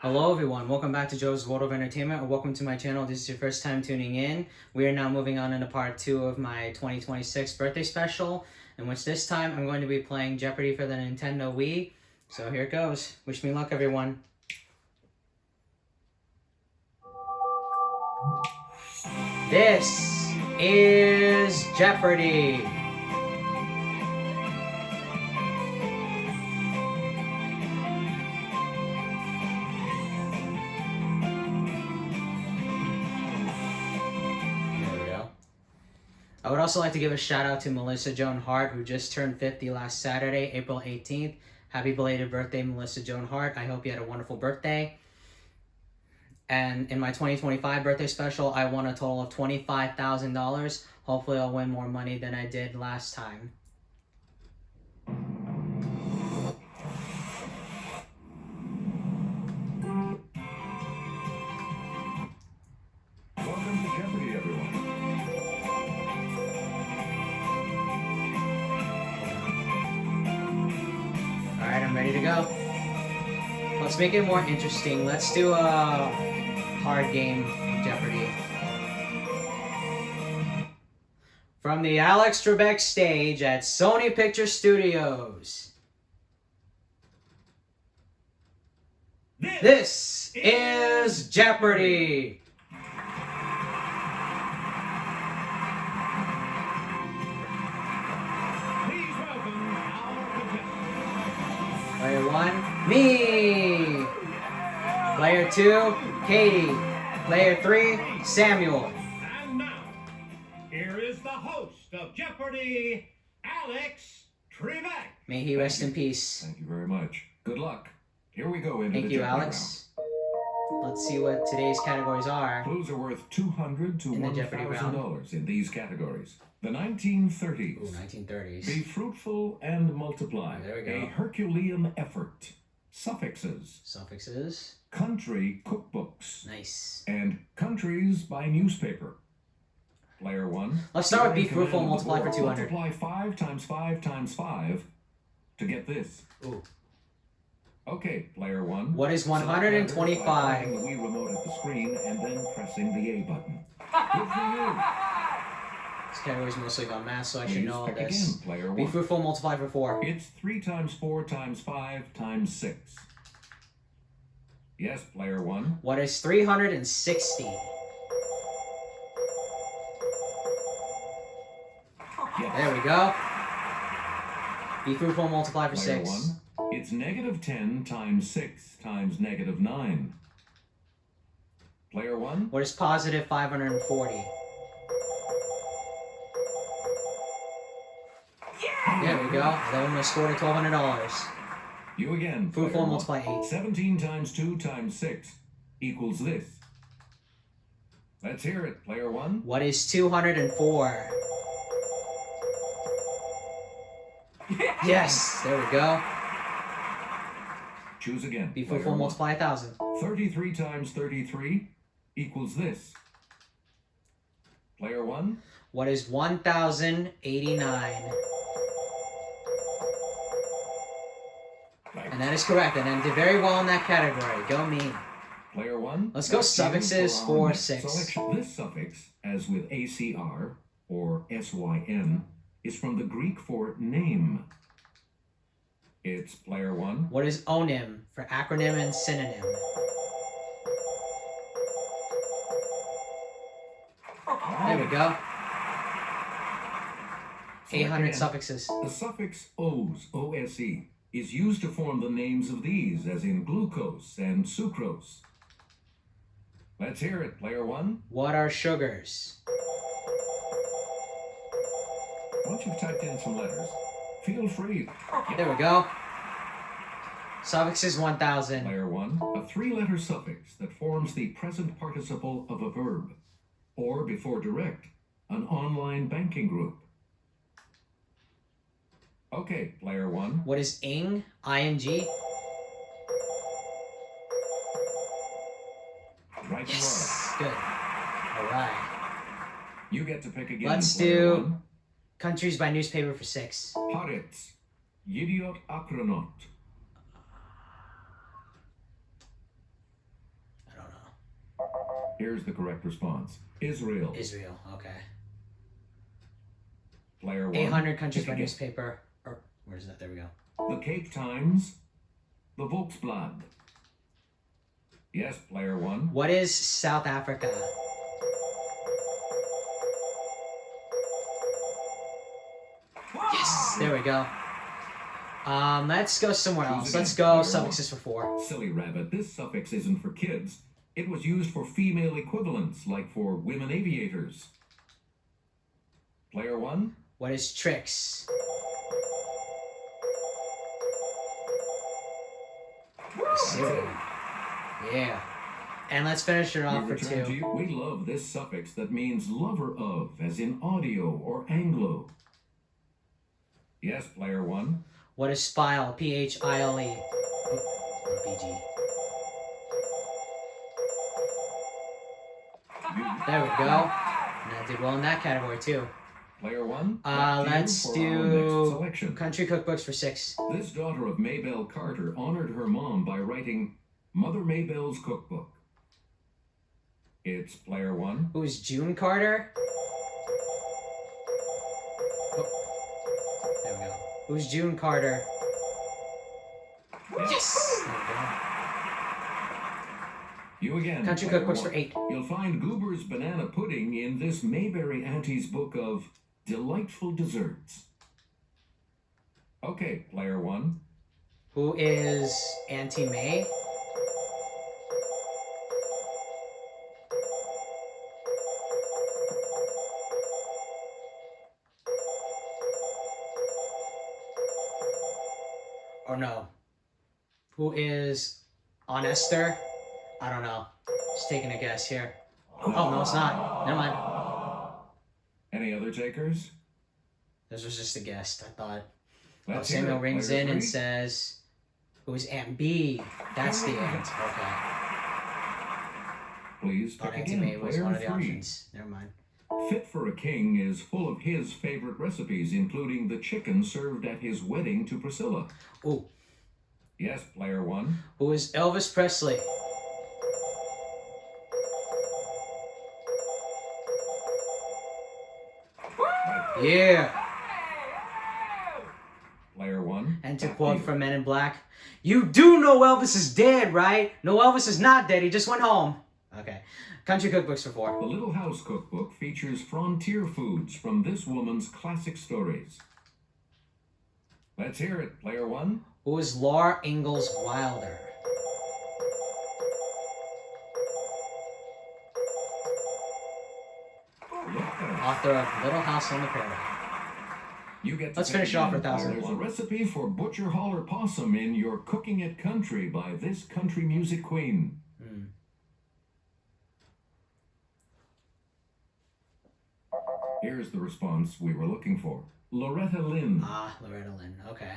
Hello everyone, welcome back to Joe's World of Entertainment, or welcome to my channel. This is your first time tuning in. We are now moving on into part 2 of my 2026 birthday special, in which this time I'm going to be playing Jeopardy for the Nintendo Wii. So here it goes. Wish me luck, everyone. This is Jeopardy! I would also like to give a shout out to Melissa Joan Hart, who just turned 50 last Saturday, April 18th. Happy belated birthday, Melissa Joan Hart. I hope you had a wonderful birthday. And in my 2025 birthday special, I won a total of $25,000. Hopefully I'll win more money than I did last time. Welcome to Jeopardy, everyone. Alright, I'm ready to go. Let's make it more interesting. Let's do a hard game of Jeopardy. From the Alex Trebek stage at Sony Picture Studios. This is Jeopardy! Please welcome our contestants. Player 1, me! Player 2, Katie. Player 3, Samuel. And now, here is the host of Jeopardy, Alex Trebek. May he rest in peace. Thank you very much. Good luck. Here we go into Thank the you, Jeopardy Alex. Let's see what today's categories are. round. Clues are worth $200 to In the Jeopardy round. $1,000 in these categories. The 1930s. Ooh, 1930s. Be fruitful and multiply. There we go. A Herculean effort. Suffixes. Suffixes. Country cookbooks. Nice. And countries by newspaper. Player 1. Let's start with Be be fruitful and multiply for 200. Multiply 5 times 5 times 5 to get this. Ooh. Okay, player 1. What is Select letters by 125? pointing the Wii remote at the screen and then pressing the A button. Good for you. This category is mostly about math, so I should Please know all pick this. again, player Be 1. fruitful and multiply for 4. It's 3 times 4 times 5 times 6. Yes, player 1. What is 360? Yes. There we go. Be fruitful and multiply for Player 6. 1. It's negative 10 times 6 times negative 9. Player 1. What is positive 540? There we go. That one was scored at $1,200. You again. Fruitful player and one. multiply 8. 17 times 2 times 6 equals this. Let's hear it, player 1. What is 204? Yes, there we go. Choose again. Be player fruitful and one. multiply 1,000. 33 times 33 equals this. Player 1. What is 1,089? And that is correct, and I did very well in that category. Go me. Player 1. Let's go Back to you suffixes our for next 6. selection. This suffix, as with ACR or SYN, is from the Greek for name. It's player 1. What is onym for acronym and synonym? There we go. Select 800 again. suffixes. The suffix OSE, O-S-E, is used to form the names of these, as in glucose and sucrose. Let's hear it, player 1. What are sugars? Once you've typed in some letters, feel free. There we go. Suffixes 1,000. Player 1, a three-letter suffix that forms the present participle of a verb, or before direct, an online banking group. Okay, player 1. What is ing? I-N-G? Right Yes. you Good. All right. are. You get to pick again. Let's player do 1. countries by newspaper for 6. Haaretz, Yediot Ahronot. Here's the correct response. Israel. Israel. Okay. Player 1. 800 countries pick by again. newspaper. Or where's that? There we go. The Cape Times. The Volksblad. Yes, player 1. What is South Africa? Yes. There we go. Let's go somewhere Choose else. again. Let's go Player suffixes for 4. Silly rabbit, this suffix isn't for kids. It was used for female equivalents, like for women aviators. Player 1. What is tricks? Zero. Yeah. And let's finish it off We for return to 2. you. We love this suffix that means lover of, as in audio or Anglo. Yes, player 1. What is file? Phile. Oh, PG. There we go. And I did well in that category too. Player 1. back to you Let's for our next do selection. country cookbooks for 6. This daughter of Maybelle Carter honored her mom by writing Mother Maybelle's Cookbook. It's player 1. Who's June Carter? Oh, there we go. Who's June Carter? Yes! There we go. You again. Country player cookbooks 1. for 8. You'll find Goober's Banana Pudding in this Mayberry Auntie's book of delightful desserts. Okay, player 1. Who is Auntie May? Or no. Who is Aunt Esther? I don't know. Just taking a guess here. Oh, no, it's not. Never mind. Any other takers? This was just a guess. I thought. Let's hear Samuel it. rings Player in and 3. says, who's Aunt B? That's the aunt. Okay. Please Thought pick Auntie again. May was Player one of the 3. options. Never mind. Fit for a King is full of his favorite recipes, including the chicken served at his wedding to Priscilla. Ooh. Yes, player 1. Who is Elvis Presley? Yeah. Player 1. And to back quote you. from Men in Black, you do know Elvis is dead, right? No, Elvis is not dead. He just went home. Okay. Country cookbooks for 4. The Little House Cookbook features frontier foods from this woman's classic stories. Let's hear it, player 1. Who is Laura Ingalls Wilder? Author of Little House on the Prairie. You get to Let's pick finish it off again. for 1,000. There's a recipe for Butcher Holler Possum in Your Cooking It Country by this country music queen. Here's the response we were looking for. Loretta Lynn. Ah, Loretta Lynn. Okay.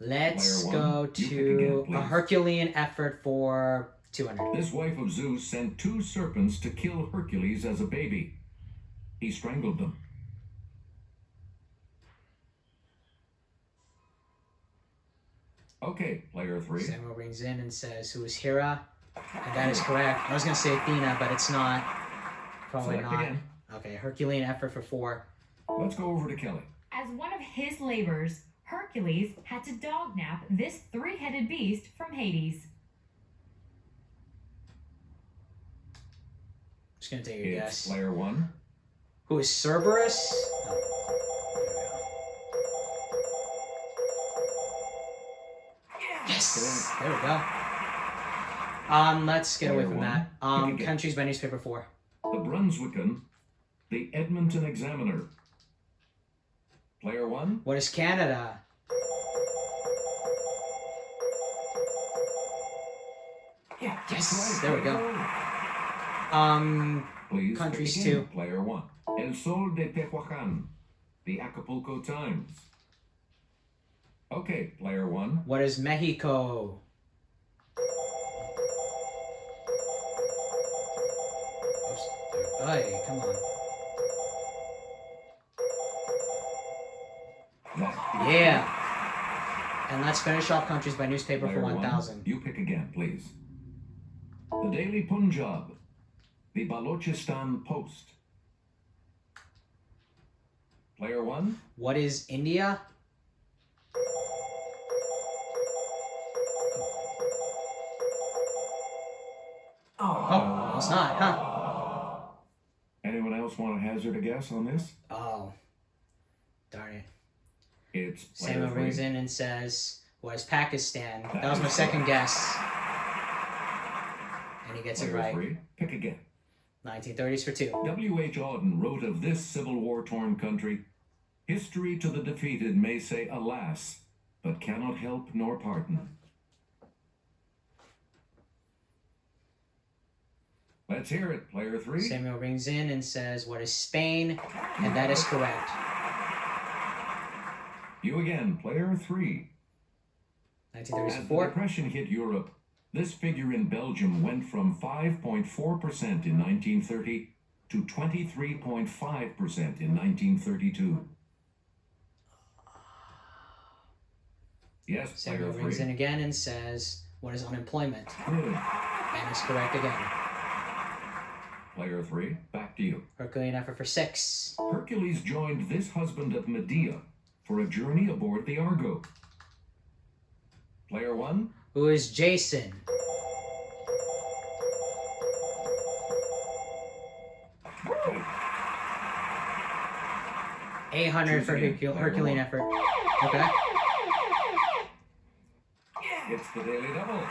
Let's Player 1, go you pick to again, a please. Herculean effort for 200. This wife of Zeus sent 2 serpents to kill Hercules as a baby. He strangled them. Okay, player 3. Samuel rings in and says, who is Hera? And that is correct. I was going to say Athena, but it's not. Probably Select not. again. Okay, Herculean effort for 4. Let's go over to Kelly. As one of his labors, Hercules had to dognap this 3-headed beast from Hades. Just going to take a It's guess. player 1. Who is Cerberus? Yes! There we go. Let's get away Player from 1, that. pick again. Countries by newspaper 4. The Brunswickan. The Edmonton Examiner. Player 1. What is Canada? Yeah, Yes! There we go. Please Countries pick again. 2. Player 1. El Sol de Tehuacan. The Acapulco Times. Okay, player 1. What is Mexico? Hey, come on. Yeah. And let's finish off countries by newspaper for Player 1, 1,000. you pick again, please. The Daily Punjab. the Balochistan Post. Player 1. What is India? Oh, it's not, huh? Anyone else want to hazard a guess on this? Oh, darn it. It's player Samuel 3. rings in and says, what is Pakistan? That was my second guess. And he gets it Player right. 3. Pick again. 1930s for 2. W.H. Auden wrote of this Civil War-torn country, "History to the defeated may say alas, but cannot help nor pardon." Let's hear it, player 3. Samuel rings in and says, what is Spain? And that is correct. You again, player 3. 1930s As for the 4. Depression hit Europe, this figure in Belgium went from 5.4% in 1930 to 23.5% in 1932. Yes, player Samuel 3. rings in again and says, what is unemployment? Good. And is correct again. Player 3, back to you. Herculean effort for 6. Hercules joined this husband of Medea for a journey aboard the Argo. Player 1. Who is Jason? $800 for Herculean effort. Okay. It's the Daily Double.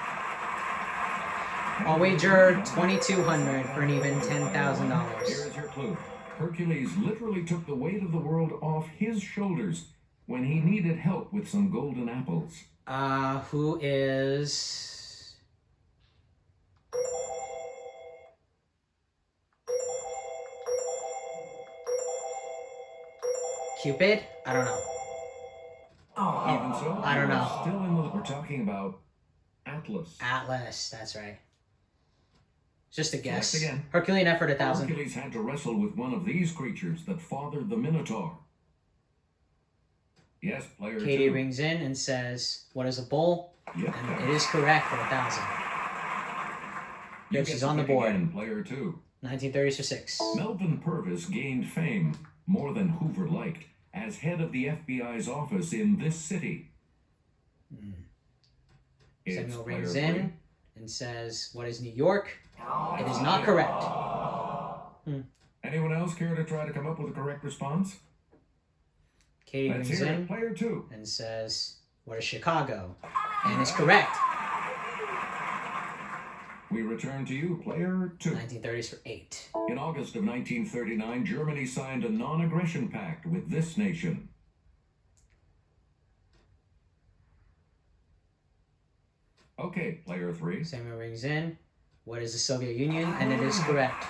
I'll wager $2,200 for an even $10,000. Here's your clue. Hercules literally took the weight of the world off his shoulders when he needed help with some golden apples. Who is... Cupid? I don't know. Even so, I don't we're know. Still in the... We're talking about Atlas. Atlas, that's right. Just a guess. Guess again. Herculean effort, 1,000. Hercules had to wrestle with one of these creatures that fathered the Minotaur. Yes, player Katie 2. rings in and says, what is a bull? Yep. And it is correct for 1,000. You She's get to on the pick board. again, player 2. 1930s for 6. Melvin Purvis gained fame, more than Hoover liked, as head of the FBI's office in this city. It's Samuel player rings 3. in and says, what is New York? It is not correct. Anyone else care to try to come up with a correct response? Katie Let's rings hear in it, player 2. and says, what is Chicago? And it's correct. We return to you, player 2. 1930s for 8. In August of 1939, Germany signed a non-aggression pact with this nation. Okay, player 3. Samuel rings in. What is the Soviet Union? And it is correct.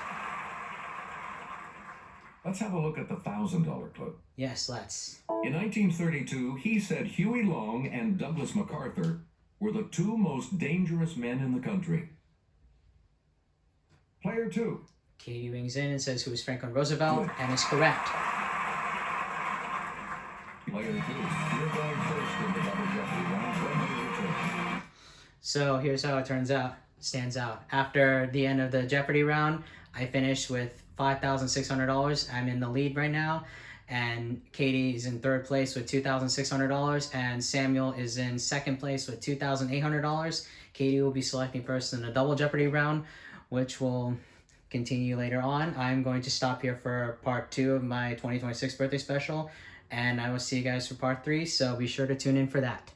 Let's have a look at the $1,000 clue. Yes, let's. In 1932, he said Huey Long and Douglas MacArthur were the 2 most dangerous men in the country. Player 2. Katie rings in and says, who is Franklin Roosevelt? And it's correct. Player 2. You're going first in the Double Jeopardy round. When do you return? So here's how it stands out. After the end of the Jeopardy round, I finished with $5,600. I'm in the lead right now. And Katie is in 3rd place with $2,600. And Samuel is in 2nd place with $2,800. Katie will be selecting first in the Double Jeopardy round, which will continue later on. I'm going to stop here for part 2 of my 2026 birthday special. And I will see you guys for part 3. So be sure to tune in for that.